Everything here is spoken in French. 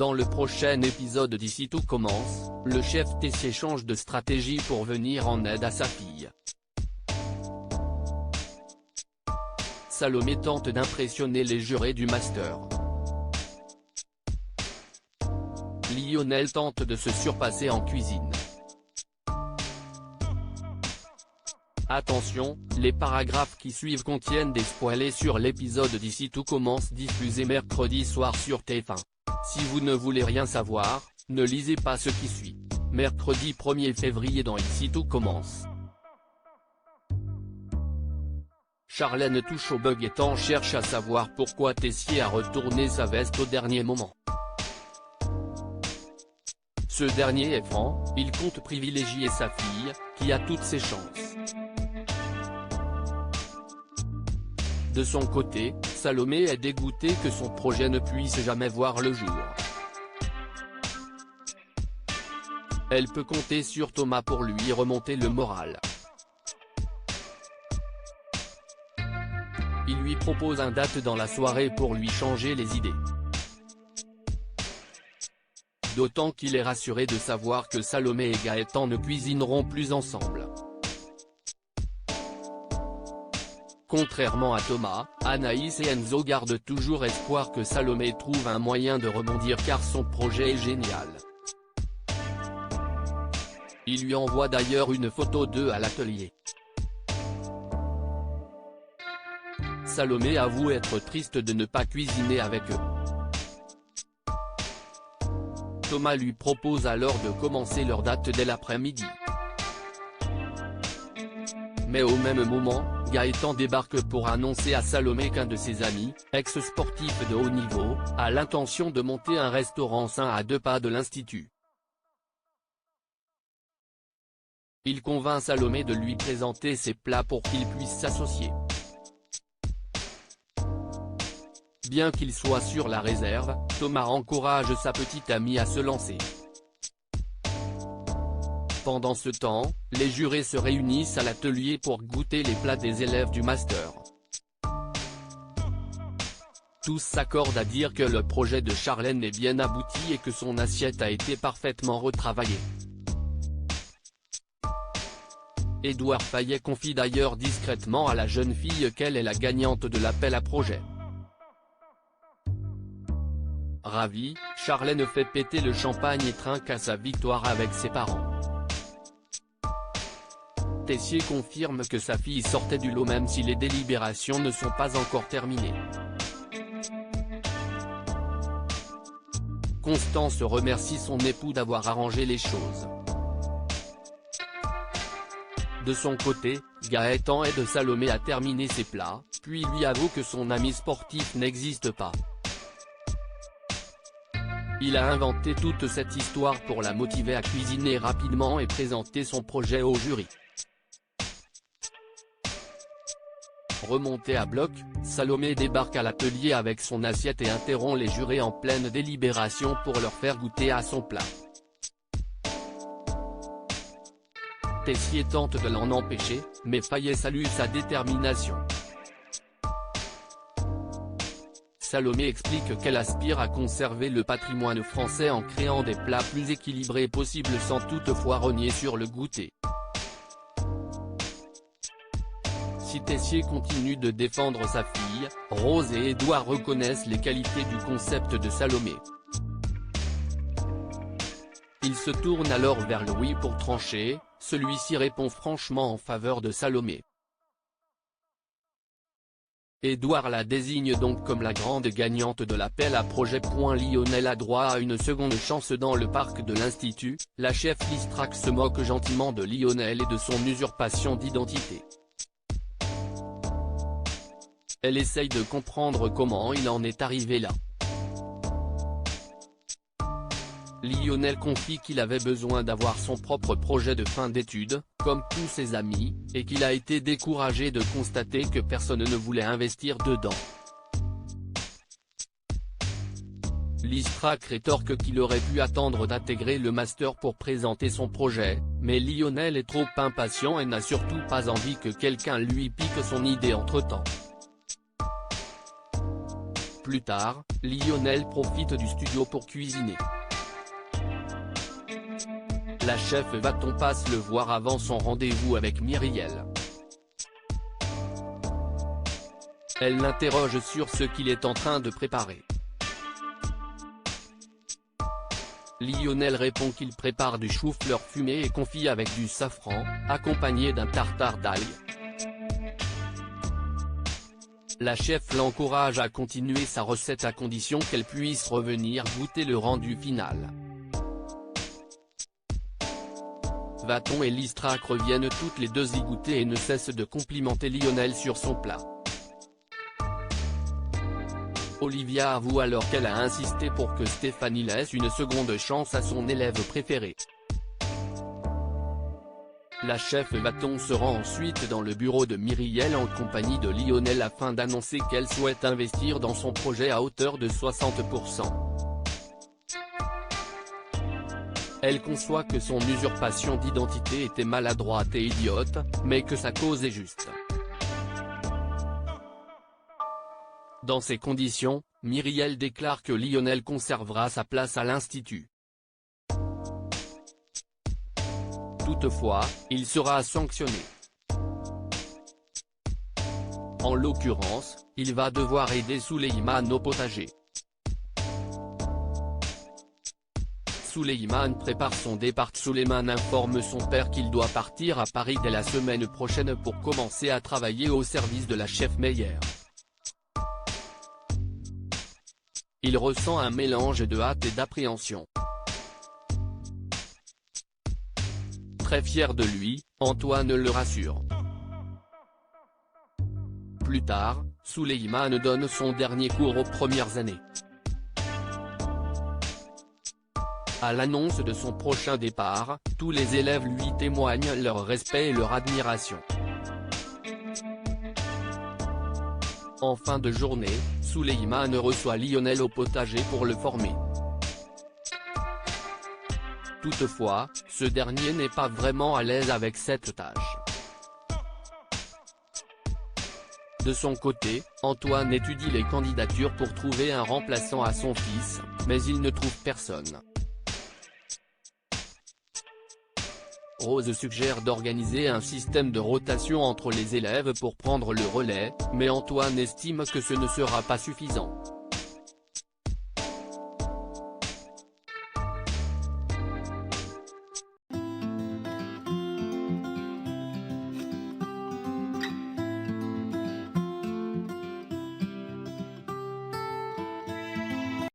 Dans le prochain épisode d'Ici tout commence, le chef Tessier change de stratégie pour venir en aide à sa fille. Salomé tente d'impressionner les jurés du master. Lionel tente de se surpasser en cuisine. Attention, les paragraphes qui suivent contiennent des spoilers sur l'épisode d'Ici tout commence diffusé mercredi soir sur TF1. Si vous ne voulez rien savoir, ne lisez pas ce qui suit. Mercredi 1er février dans Ici tout commence. Charlène touche au bug et cherche à savoir pourquoi Tessier a retourné sa veste au dernier moment. Ce dernier est franc, il compte privilégier sa fille, qui a toutes ses chances. De son côté, Salomé est dégoûtée que son projet ne puisse jamais voir le jour. Elle peut compter sur Thomas pour lui remonter le moral. Il lui propose une date dans la soirée pour lui changer les idées. D'autant qu'il est rassuré de savoir que Salomé et Gaëtan ne cuisineront plus ensemble. Contrairement à Thomas, Anaïs et Enzo gardent toujours espoir que Salomé trouve un moyen de rebondir car son projet est génial. Il lui envoie d'ailleurs une photo d'eux à l'atelier. Salomé avoue être triste de ne pas cuisiner avec eux. Thomas lui propose alors de commencer leur date dès l'après-midi. Mais au même moment, Gaëtan débarque pour annoncer à Salomé qu'un de ses amis, ex-sportif de haut niveau, a l'intention de monter un restaurant sain à 2 pas de l'Institut. Il convainc Salomé de lui présenter ses plats pour qu'il puisse s'associer. Bien qu'il soit sur la réserve, Thomas encourage sa petite amie à se lancer. Pendant ce temps, les jurés se réunissent à l'atelier pour goûter les plats des élèves du master. Tous s'accordent à dire que le projet de Charlène est bien abouti et que son assiette a été parfaitement retravaillée. Édouard Fayet confie d'ailleurs discrètement à la jeune fille qu'elle est la gagnante de l'appel à projet. Ravie, Charlène fait péter le champagne et trinque à sa victoire avec ses parents. Tessier confirme que sa fille sortait du lot même si les délibérations ne sont pas encore terminées. Constance remercie son époux d'avoir arrangé les choses. De son côté, Gaëtan aide Salomé à terminer ses plats, puis lui avoue que son ami sportif n'existe pas. Il a inventé toute cette histoire pour la motiver à cuisiner rapidement et présenter son projet au jury. Remonté à bloc, Salomé débarque à l'atelier avec son assiette et interrompt les jurés en pleine délibération pour leur faire goûter à son plat. Tessier tente de l'en empêcher, mais Fayet salue sa détermination. Salomé explique qu'elle aspire à conserver le patrimoine français en créant des plats plus équilibrés possibles sans toutefois renier sur le goûter. Si Tessier continue de défendre sa fille, Rose et Édouard reconnaissent les qualités du concept de Salomé. Ils se tournent alors vers Louis pour trancher, celui-ci répond franchement en faveur de Salomé. Édouard la désigne donc comme la grande gagnante de l'appel à projet. Lionel a droit à une seconde chance dans le parc de l'Institut, la chef Listrac se moque gentiment de Lionel et de son usurpation d'identité. Elle essaye de comprendre comment il en est arrivé là. Lionel confie qu'il avait besoin d'avoir son propre projet de fin d'études, comme tous ses amis, et qu'il a été découragé de constater que personne ne voulait investir dedans. Listrac rétorque qu'il aurait pu attendre d'intégrer le master pour présenter son projet, mais Lionel est trop impatient et n'a surtout pas envie que quelqu'un lui pique son idée entre-temps. Plus tard, Lionel profite du studio pour cuisiner. La chef Vaton passe le voir avant son rendez-vous avec Myriel. Elle l'interroge sur ce qu'il est en train de préparer. Lionel répond qu'il prépare du chou-fleur fumé et confit avec du safran, accompagné d'un tartare d'ail. La chef l'encourage à continuer sa recette à condition qu'elle puisse revenir goûter le rendu final. Vaton et Listrac reviennent toutes les deux y goûter et ne cessent de complimenter Lionel sur son plat. Olivia avoue alors qu'elle a insisté pour que Stéphanie laisse une seconde chance à son élève préféré. La chef Vaton se rend ensuite dans le bureau de Myriel en compagnie de Lionel afin d'annoncer qu'elle souhaite investir dans son projet à hauteur de 60%. Elle conçoit que son usurpation d'identité était maladroite et idiote, mais que sa cause est juste. Dans ces conditions, Myriel déclare que Lionel conservera sa place à l'Institut. Toutefois, il sera sanctionné. En l'occurrence, il va devoir aider Souleymane au potager. Souleymane prépare son départ. Souleymane informe son père qu'il doit partir à Paris dès la semaine prochaine pour commencer à travailler au service de la chef Meyer. Il ressent un mélange de hâte et d'appréhension. Très fier de lui, Antoine le rassure. Plus tard, Souleymane donne son dernier cours aux premières années. À l'annonce de son prochain départ, tous les élèves lui témoignent leur respect et leur admiration. En fin de journée, Souleymane reçoit Lionel au potager pour le former. Toutefois, ce dernier n'est pas vraiment à l'aise avec cette tâche. De son côté, Antoine étudie les candidatures pour trouver un remplaçant à son fils, mais il ne trouve personne. Rose suggère d'organiser un système de rotation entre les élèves pour prendre le relais, mais Antoine estime que ce ne sera pas suffisant.